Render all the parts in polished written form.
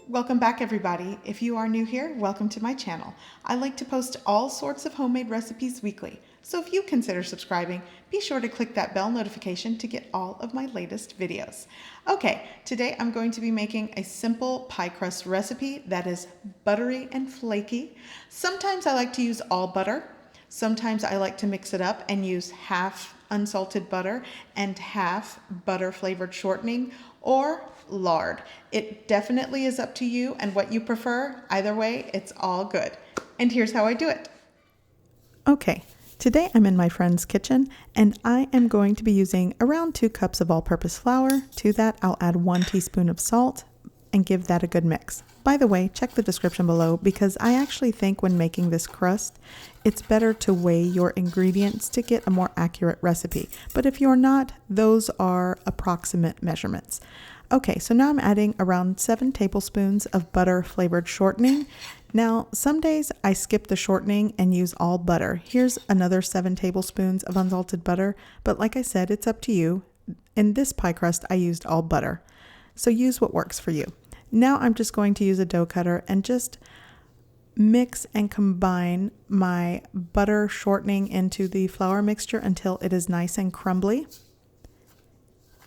Welcome back, everybody. If you are new here, welcome to my channel. I like to post all sorts of homemade recipes weekly, so if you consider subscribing, be sure to click that bell notification to get all of my latest videos. Okay, today I'm going to be making a simple pie crust recipe that is buttery and flaky. Sometimes I like to use all butter. Sometimes I like to mix it up and use half unsalted butter and half butter flavored shortening or lard. It definitely is up to you and what you prefer. Either way, it's all good. And here's how I do it. Okay, today I'm in my friend's kitchen and I am going to be using around 2 cups of all-purpose flour. To that, I'll add 1 teaspoon of salt and give that a good mix. By the way, check the description below because I actually think when making this crust, it's better to weigh your ingredients to get a more accurate recipe. But if you're not, those are approximate measurements. Okay, so now I'm adding around 7 tablespoons of butter flavored shortening. Now, some days I skip the shortening and use all butter. Here's another 7 tablespoons of unsalted butter, but like I said, it's up to you. In this pie crust, I used all butter. So use what works for you. Now I'm just going to use a dough cutter and just mix and combine my butter shortening into the flour mixture until it is nice and crumbly.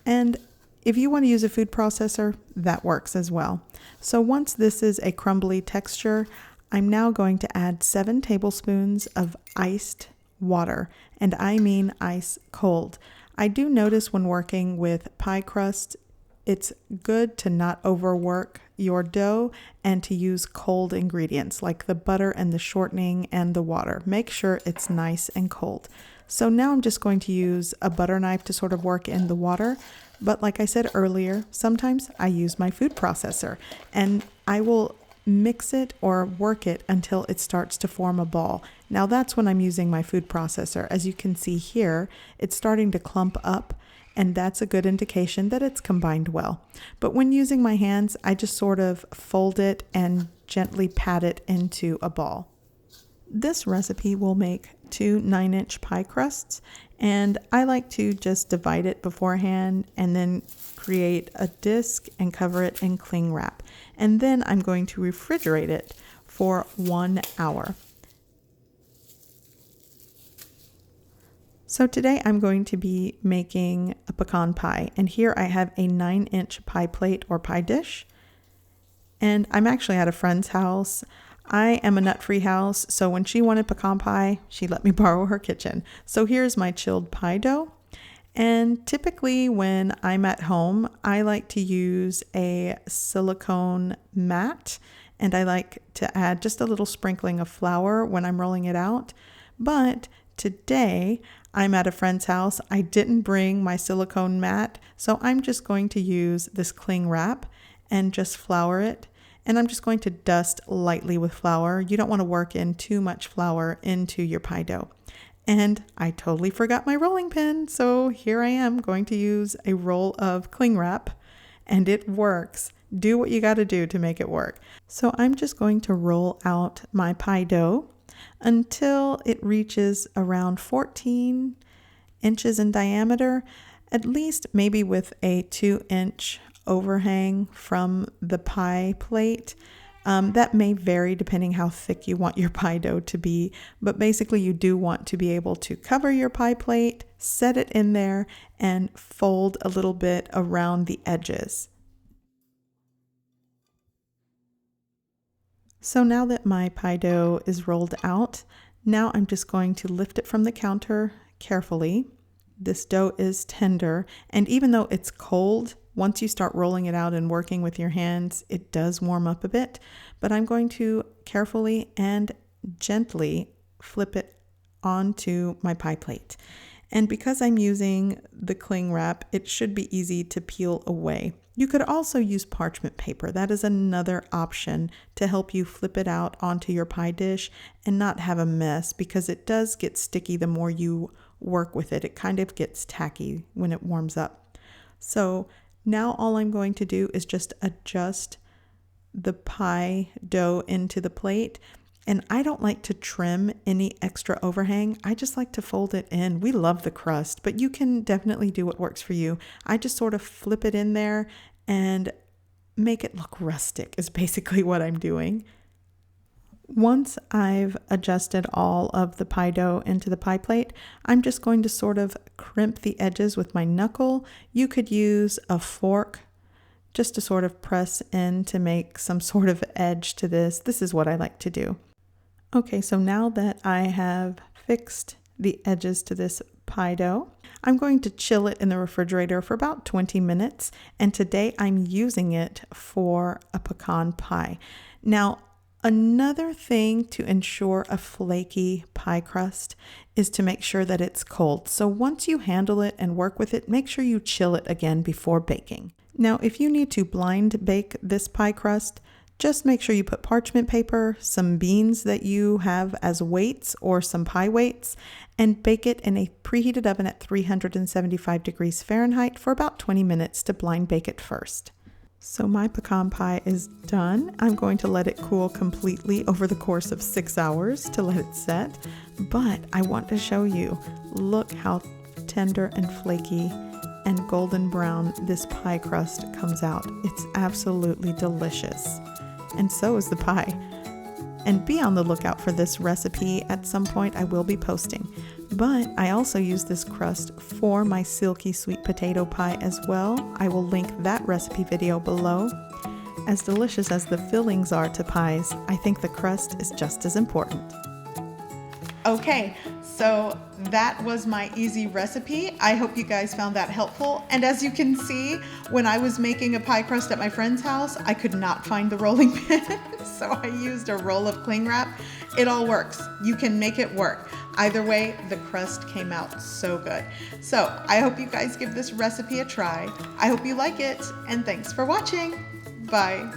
And if you want to use a food processor, that works as well. So once this is a crumbly texture, I'm now going to add 7 tablespoons of iced water, and I mean ice cold. I do notice when working with pie crust, it's good to not overwork your dough and to use cold ingredients like the butter and the shortening and the water. Make sure it's nice and cold. So now I'm just going to use a butter knife to sort of work in the water. But like I said earlier, sometimes I use my food processor and I will mix it or work it until it starts to form a ball. Now that's when I'm using my food processor. As you can see here, it's starting to clump up, and that's a good indication that it's combined well. But when using my hands, I just sort of fold it and gently pat it into a ball. This recipe will make 2 9-inch pie crusts, and I like to just divide it beforehand and then create a disc and cover it in cling wrap. And then I'm going to refrigerate it for 1 hour. So today I'm going to be making a pecan pie, and here I have a 9-inch pie plate or pie dish, and I'm actually at a friend's house. I am a nut-free house, so when she wanted pecan pie, she let me borrow her kitchen. So here's my chilled pie dough, and typically when I'm at home, I like to use a silicone mat, and I like to add just a little sprinkling of flour when I'm rolling it out. But today, I'm at a friend's house. I didn't bring my silicone mat, so I'm just going to use this cling wrap and just flour it. And I'm just going to dust lightly with flour. You don't want to work in too much flour into your pie dough. And I totally forgot my rolling pin, so here I am going to use a roll of cling wrap, and it works. Do what you got to do to make it work. So I'm just going to roll out my pie dough until it reaches around 14 inches in diameter, at least maybe with a 2-inch overhang from the pie plate. That may vary depending how thick you want your pie dough to be, but basically you do want to be able to cover your pie plate, set it in there, and fold a little bit around the edges. So now that my pie dough is rolled out, now I'm just going to lift it from the counter carefully. This dough is tender, and even though it's cold, once you start rolling it out and working with your hands, it does warm up a bit. But I'm going to carefully and gently flip it onto my pie plate. And because I'm using the cling wrap, it should be easy to peel away. You could also use parchment paper. That is another option to help you flip it out onto your pie dish and not have a mess, because it does get sticky the more you work with it. It kind of gets tacky when it warms up. So now all I'm going to do is just adjust the pie dough into the plate And I don't like to trim any extra overhang. I just like to fold it in. We love the crust, but you can definitely do what works for you. I just sort of flip it in there and make it look rustic is basically what I'm doing. Once I've adjusted all of the pie dough into the pie plate, I'm just going to sort of crimp the edges with my knuckle. You could use a fork just to sort of press in to make some sort of edge to this. This is what I like to do. Okay, so now that I have fixed the edges to this pie dough, I'm going to chill it in the refrigerator for about 20 minutes. And today I'm using it for a pecan pie. Now, another thing to ensure a flaky pie crust is to make sure that it's cold. So once you handle it and work with it, make sure you chill it again before baking. Now, if you need to blind bake this pie crust, just make sure you put parchment paper, some beans that you have as weights or some pie weights, and bake it in a preheated oven at 375 degrees Fahrenheit for about 20 minutes to blind bake it first. So my pecan pie is done. I'm going to let it cool completely over the course of 6 hours to let it set. But I want to show you, look how tender and flaky and golden brown this pie crust comes out. It's absolutely delicious. And so is the pie. And be on the lookout for this recipe. At some point I will be posting. But I also use this crust for my silky sweet potato pie as well. I will link that recipe video below. As delicious as the fillings are to pies, I think the crust is just as important. Okay, so that was my easy recipe. I hope you guys found that helpful. And as you can see, when I was making a pie crust at my friend's house, I could not find the rolling pin. So I used a roll of cling wrap. It all works. You can make it work. Either way, the crust came out so good. So I hope you guys give this recipe a try. I hope you like it, and thanks for watching. Bye.